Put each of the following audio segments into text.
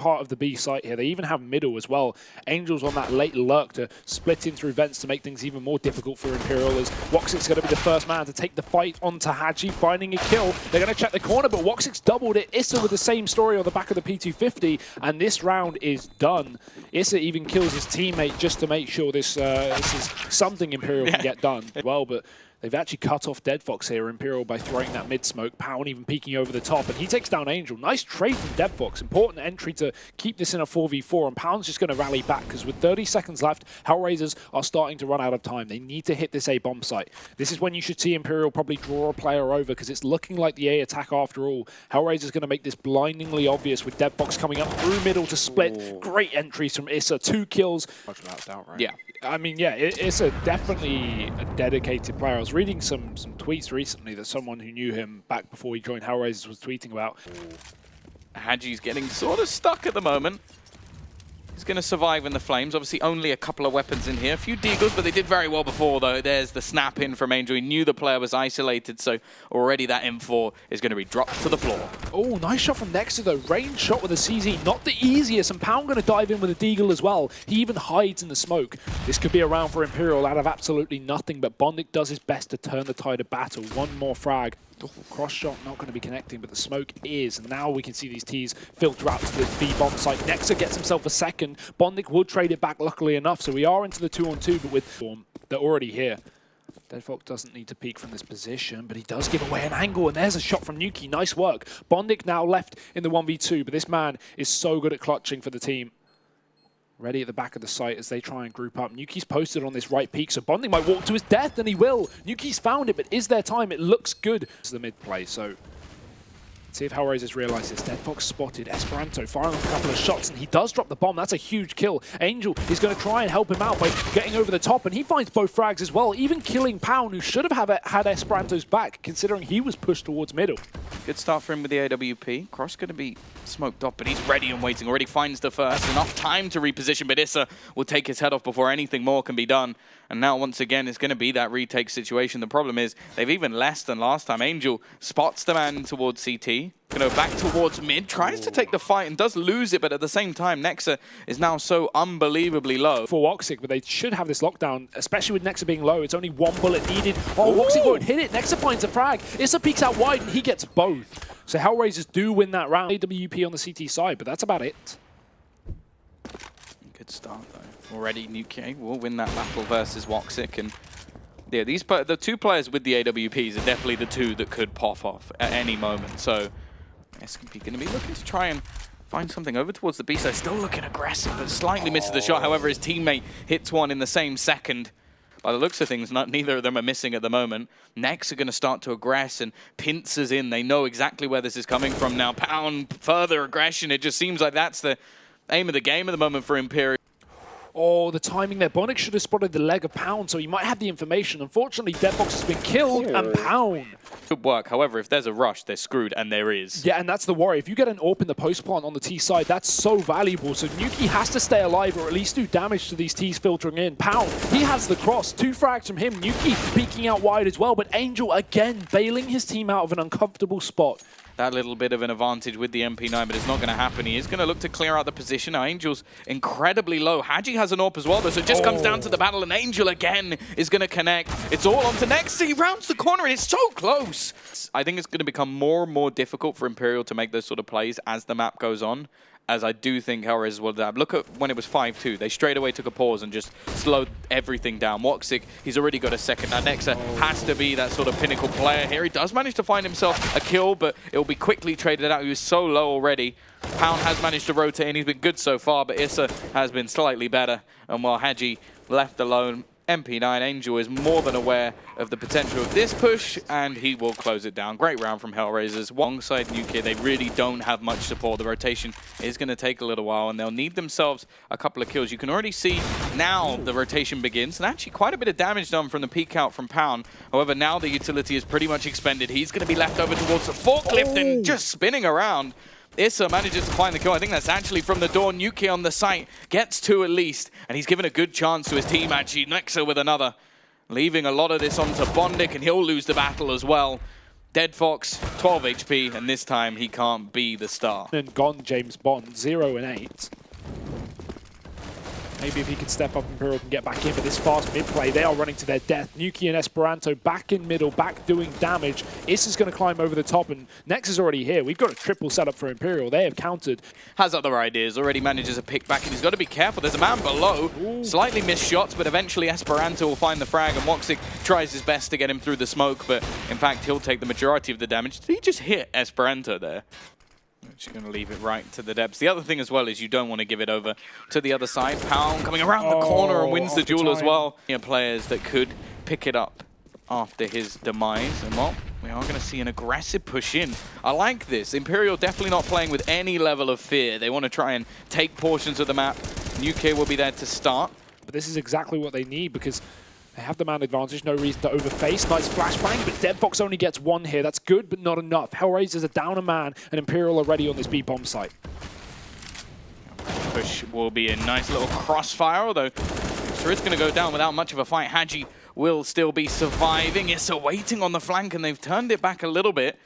part of the B site here. They even have middle as well. Angel's on that late lurk to split in through vents to make things even more difficult for Imperial, as Woxic's going to be the first man to take the fight onto Hadji, finding a kill. They're going to check the corner, but Woxic's doubled it. Issa with the same story on the back of the P250, and this round is done. Issa even kills his teammate just to make sure this is something Imperial can get done. Well, but they've actually cut off Deadfox here, Imperial, by throwing that mid-smoke. Pound even peeking over the top, and he takes down Angel. Nice trade from Deadfox. Important entry to keep this in a 4v4, and Pound's just going to rally back, because with 30 seconds left, HellRaisers are starting to run out of time. They need to hit this A bomb site. This is when you should see Imperial probably draw a player over, because it's looking like the A attack after all. HellRaisers going to make this blindingly obvious with Deadfox coming up through middle to split. Ooh. Great entries from Issa. 2 kills. Without doubt, right? Yeah. I mean, yeah, it's definitely a dedicated player. I was reading some tweets recently that someone who knew him back before he joined HellRaisers was tweeting about. Hadji's getting sort of stuck at the moment. He's going to survive in the flames. Obviously, only a couple of weapons in here. A few deagles, but they did very well before, though. There's the snap in from Angel. He knew the player was isolated, so already that M4 is going to be dropped to the floor. Oh, nice shot from Nexter, though. Range shot with a CZ. Not the easiest, and Pound going to dive in with a deagle as well. He even hides in the smoke. This could be a round for Imperial out of absolutely nothing, but Bondic does his best to turn the tide of battle. One more frag. Oh, cross shot not going to be connecting, but the smoke is. And now we can see these T's filter out to the B bomb site. Nexter gets himself a second. Bondic would trade it back, luckily enough. So we are into the 2-on-2, but with form, they're already here. Deadfox doesn't need to peek from this position, but he does give away an angle, and there's a shot from Nuki. Nice work. Bondic now left in the 1v2, but this man is so good at clutching for the team. Ready at the back of the site as they try and group up. Nuki's posted on this right peak, so Bondic might walk to his death, and he will. Nuki's found it, but is there time? It looks good. It's the mid play, so let's see if HellRaisers realize this. Deadfox spotted Esperanto, firing off a couple of shots, and he does drop the bomb. That's a huge kill. Angel is going to try and help him out by getting over the top, and he finds both frags as well, even killing Pound, who should have had Esperanto's back, considering he was pushed towards middle. Good start for him with the AWP. Cross going to be smoked off, but he's ready and waiting. Already finds the first. Enough time to reposition, but Issa will take his head off before anything more can be done. And now, once again, it's going to be that retake situation. The problem is they've even less than last time. Angel spots the man towards CT. Going to go back towards mid. Tries to take the fight and does lose it, but at the same time, Nexa is now so unbelievably low. For Woxic, but they should have this lockdown, especially with Nexa being low. It's only 1 bullet needed. Oh, Woxic won't hit it. Nexa finds a frag. Issa peeks out wide, and he gets both. So HellRaisers do win that round. AWP on the CT side, but that's about it. Good start, though. Already, Nuke will win that battle versus Woxic, and yeah, the 2 players with the AWPs are definitely the 2 that could pop off at any moment. So SKP going to be looking to try and find something over towards the B side. Still looking aggressive, but slightly misses the shot. However, his teammate hits one in the same second. By the looks of things, neither of them are missing at the moment. Next are going to start to aggress and pincers in. They know exactly where this is coming from now. Pound, further aggression. It just seems like that's the aim of the game at the moment for Imperial. Oh, the timing there. Bondic should have spotted the leg of Pound, so he might have the information. Unfortunately, Deadfox has been killed, and Pound. Good work. However, if there's a rush, they're screwed, and there is. Yeah, and that's the worry. If you get an AWP in the post plant on the T side, that's so valuable. So Nuki has to stay alive, or at least do damage to these Ts filtering in. Pound, he has the cross. 2 frags from him. Nuki peeking out wide as well, but Angel, again, bailing his team out of an uncomfortable spot. That little bit of an advantage with the MP9, but it's not going to happen. He is going to look to clear out the position. Now, Angel's incredibly low. Hadji has an AWP as well, though, so it just comes down to the battle, and Angel, again, is going to connect. It's all on to Next. He rounds the corner, and it's so close. I think it's going to become more and more difficult for Imperial to make those sort of plays as the map goes on, as I do think HellRaisers will adapt. Look at when it was 5-2. They straight away took a pause and just slowed everything down. Woxic, he's already got a second. Now, Nexa has to be that sort of pinnacle player here. He does manage to find himself a kill, but it will be quickly traded out. He was so low already. Pound has managed to rotate, and he's been good so far, but Issa has been slightly better. And while Hadji left alone, MP9 Angel is more than aware of the potential of this push, and he will close it down. Great round from HellRaisers. Alongside Nuke, they really don't have much support. The rotation is going to take a little while, and they'll need themselves a couple of kills. You can already see now the rotation begins, and actually quite a bit of damage done from the peek out from Pound. However, now the utility is pretty much expended. He's going to be left over towards the forklift and just spinning around. Issa manages to find the kill. I think that's actually from the door. Nuki on the site gets 2 at least, and he's given a good chance to his team, actually. Nexa with another, leaving a lot of this onto Bondic, and he'll lose the battle as well. Dead Fox, 12 HP, and this time he can't be the star. And gone James Bond, 0 and 8. Maybe if he could step up, Imperial can get back in, but this fast mid play, they are running to their death. Nuki and Esperanto back in middle, back doing damage. Issa's going to climb over the top, and Nex is already here. We've got a triple setup for Imperial. They have countered. Has other ideas, already manages a pick back, and he's got to be careful. There's a man below. Ooh. Slightly missed shots, but eventually Esperanto will find the frag, and Woxic tries his best to get him through the smoke, but in fact, he'll take the majority of the damage. Did he just hit Esperanto there? She's going to leave it right to the depths. The other thing as well is you don't want to give it over to the other side. Pound coming around the corner and wins the duel as well. Players that could pick it up after his demise. And well, we are going to see an aggressive push in. I like this. Imperial definitely not playing with any level of fear. They want to try and take portions of the map. UK will be there to start. But this is exactly what they need because they have the man advantage, no reason to overface. Nice flashbang, but Dead Fox only gets one here. That's good, but not enough. HellRaisers are down a man, and Imperial are ready on this B-bomb site. Push will be a nice little crossfire, although sure it's going to go down without much of a fight. Hadji will still be surviving. Issa waiting on the flank, and they've turned it back a little bit.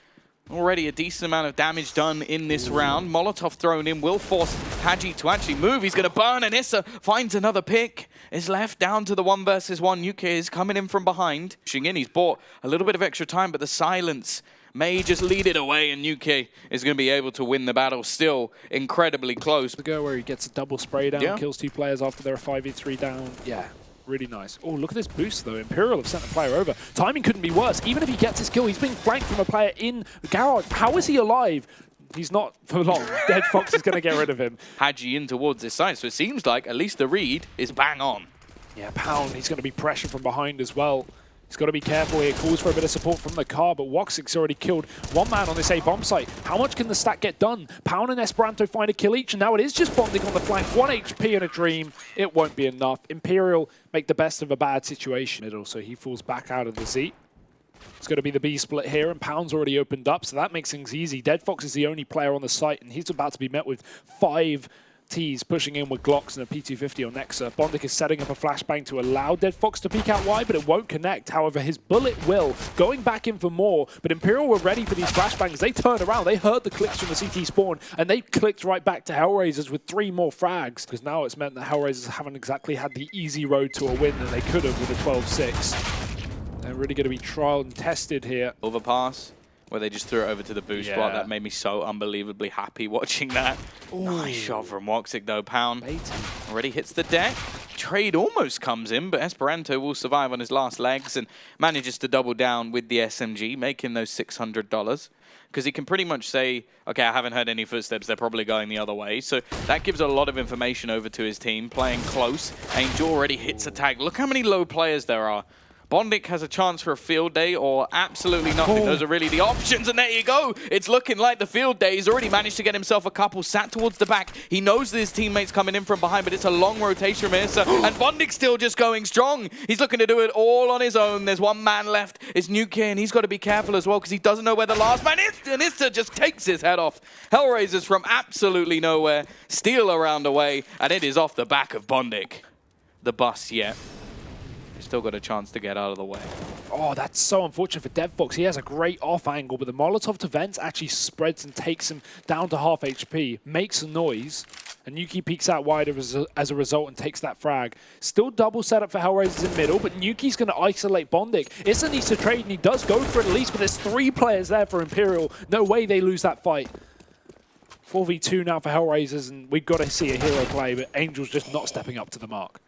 Already a decent amount of damage done in this round. Molotov thrown in will force Hadji to actually move. He's going to burn, and Issa finds another pick. Is left down to the 1 versus 1. UK is coming in from behind. Pushing in, he's bought a little bit of extra time, but the silence may just lead it away, and UK is going to be able to win the battle. Still incredibly close. The go where he gets a double spray down, kills 2 players after they're 5v3 down. Yeah. Really nice. Oh, look at this boost, though. Imperial have sent the player over. Timing couldn't be worse. Even if he gets his kill, he's being flanked from a player in the garage. How is he alive? He's not for long. Dead Fox is going to get rid of him. Hadji in towards this side, so it seems like at least the read is bang on. Yeah, Pound, he's going to be pressured from behind as well. He's got to be careful here. Calls for a bit of support from the car, but Woxic's already killed one man on this A-bomb site. How much can the stack get done? Pound and Esperanto find a kill each, and now it is just Bonding on the flank. 1 HP in a dream. It won't be enough. Imperial make the best of a bad situation. So he falls back out of the Z. It's going to be the B split here, and Pound's already opened up, so that makes things easy. Dead Fox is the only player on the site, and he's about to be met with 5 T's pushing in with Glocks and a P250 on Nexa. Bondic is setting up a flashbang to allow Dead Fox to peek out wide, but it won't connect. However, his bullet will. Going back in for more, but Imperial were ready for these flashbangs. They turned around, they heard the clicks from the CT spawn, and they clicked right back to HellRaisers with 3 more frags. Because now it's meant that HellRaisers haven't exactly had the easy road to a win that they could have with a 12-6. They're really going to be trialed and tested here. Overpass, where they just threw it over to the boost spot. That made me so unbelievably happy watching that. Ooh. Nice shot from Woxic though. Pound already hits the deck. Trade almost comes in, but Esperanto will survive on his last legs and manages to double down with the SMG, making those $600. Because he can pretty much say, okay, I haven't heard any footsteps, they're probably going the other way. So that gives a lot of information over to his team. Playing close, Angel already hits a tag. Look how many low players there are. Bondic has a chance for a field day or absolutely nothing. Those are really the options, and there you go. It's looking like the field day. He's already managed to get himself a couple, sat towards the back. He knows that his teammate's coming in from behind, but it's a long rotation from Issa, and Bondic's still just going strong. He's looking to do it all on his own. There's 1 man left. It's Nuke, and he's got to be careful as well because he doesn't know where the last man is, and Issa just takes his head off. HellRaisers from absolutely nowhere, steal around away, and it is off the back of Bondic. The bus yet. Still got a chance to get out of the way. Oh, that's so unfortunate for Dead Fox. He has a great off angle, but the Molotov to vents actually spreads and takes him down to half HP, makes a noise, and Nuki peeks out wide as a result and takes that frag. Still double setup for HellRaisers in middle, but Nuki's going to isolate Bondic. Issa needs to trade, and he does go for it at least, but there's 3 players there for Imperial. No way they lose that fight. 4v2 now for HellRaisers, and we've got to see a hero play, but Angel's just not stepping up to the mark.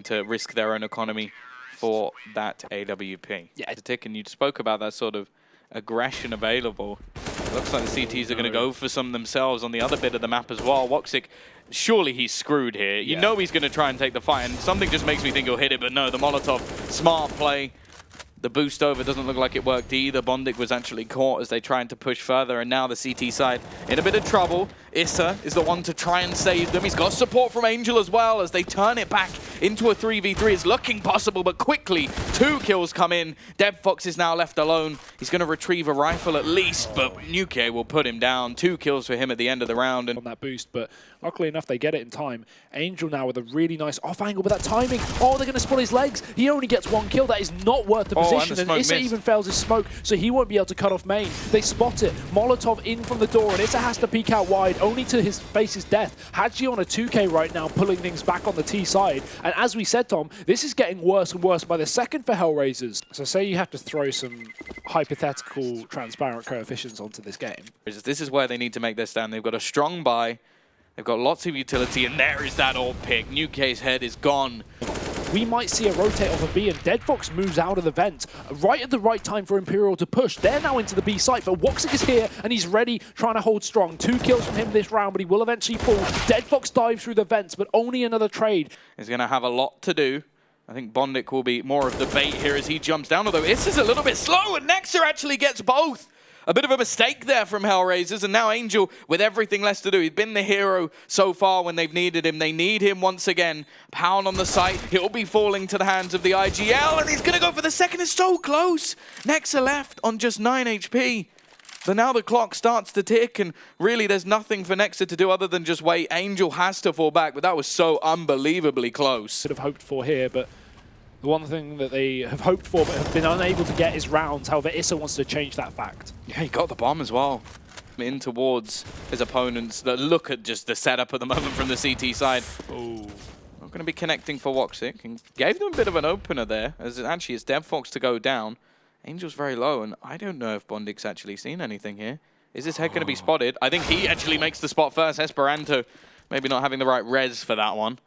To risk their own economy for that AWP. Yeah, Tick, and you spoke about that sort of aggression available. It looks like the CTs are going to go for some themselves on the other bit of the map as well. Woxic, surely he's screwed here. You know he's going to try and take the fight, and something just makes me think he'll hit it, but no, the Molotov, smart play. The boost over doesn't look like it worked either. Bondic was actually caught as they tried to push further, and now the CT side in a bit of trouble. Issa is the one to try and save them. He's got support from Angel as well as they turn it back into a 3v3. It's looking possible, but quickly 2 kills come in. DevFox is now left alone. He's going to retrieve a rifle at least, but Nuke will put him down. 2 kills for him at the end of the round. On that boost, but luckily enough, they get it in time. Angel now with a really nice off angle with that timing. Oh, they're going to spot his legs. He only gets 1 kill. That is not worth the position. And Issa even fails his smoke, so he won't be able to cut off main. They spot it. Molotov in from the door, and Issa has to peek out wide, only to his face's death. Hadji on a 2K right now, pulling things back on the T side. And as we said, Tom, this is getting worse and worse by the second for HellRaisers. So say you have to throw some hypothetical transparent coefficients onto this game. This is where they need to make their stand. They've got a strong buy. They've got lots of utility, and there is that AWP pick. Nuke's head is gone. We might see a rotate off a B, and DeadFox moves out of the vent right at the right time for Imperial to push. They're now into the B site, but Woxic is here, and he's ready, trying to hold strong. 2 kills from him this round, but he will eventually fall. DeadFox dives through the vents, but only another trade. He's going to have a lot to do. I think Bondik will be more of the bait here as he jumps down, although Issa's a little bit slow, and Nexa actually gets both. A bit of a mistake there from HellRaisers, and now Angel with everything less to do. He's been the hero so far when they've needed him. They need him once again. Pound on the site. He'll be falling to the hands of the IGL, and he's going to go for the second. It's so close. Nexa left on just 9 HP. So now the clock starts to tick, and really there's nothing for Nexa to do other than just wait. Angel has to fall back, but that was so unbelievably close. Could have hoped for here, but the one thing that they have hoped for but have been unable to get is rounds. However, Issa wants to change that fact. Yeah, he got the bomb as well. In towards his opponents. Look at just the setup at the moment from the CT side. Oh, not going to be connecting for Woxic. And gave them a bit of an opener there, as it actually is DevFox to go down. Angel's very low, and I don't know if Bondik's actually seen anything here. Is his head going to be spotted? I think he actually makes the spot first. Esperanto maybe not having the right res for that one.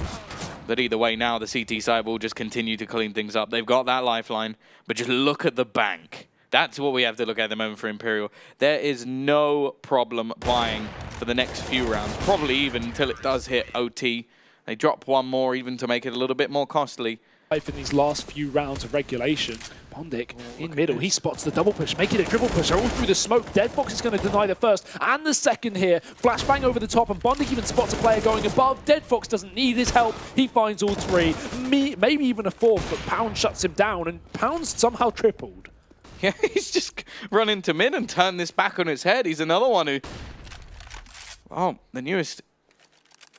But either way, now the CT side will just continue to clean things up. They've got that lifeline, but just look at the bank. That's what we have to look at the moment for Imperial. There is no problem buying for the next few rounds, probably even until it does hit OT. They drop one more even to make it a little bit more costly. In these last few rounds of regulation, Bondik in middle, he spots the double push, making a dribble push, all through the smoke. DeadFox is going to deny the first and the second here. Flashbang over the top, and Bondik even spots a player going above. DeadFox doesn't need his help. He finds all 3, maybe even a 4th, but Pound shuts him down, and Pound's somehow tripled. Yeah, he's just run into mid and turned this back on his head. He's another one who, oh, the newest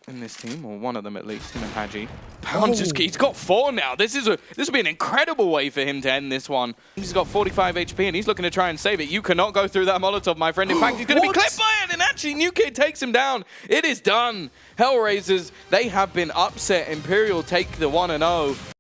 in this team, or one of them at least, him and Hadji. Pound just, he's got 4 now. This will be an incredible way for him to end this one. He's got 45 HP and he's looking to try and save it. You cannot go through that Molotov, my friend. In fact, he's going to be clipped by it, and actually Nuke takes him down. It is done. HellRaisers, they have been upset. Imperial take the 1-0.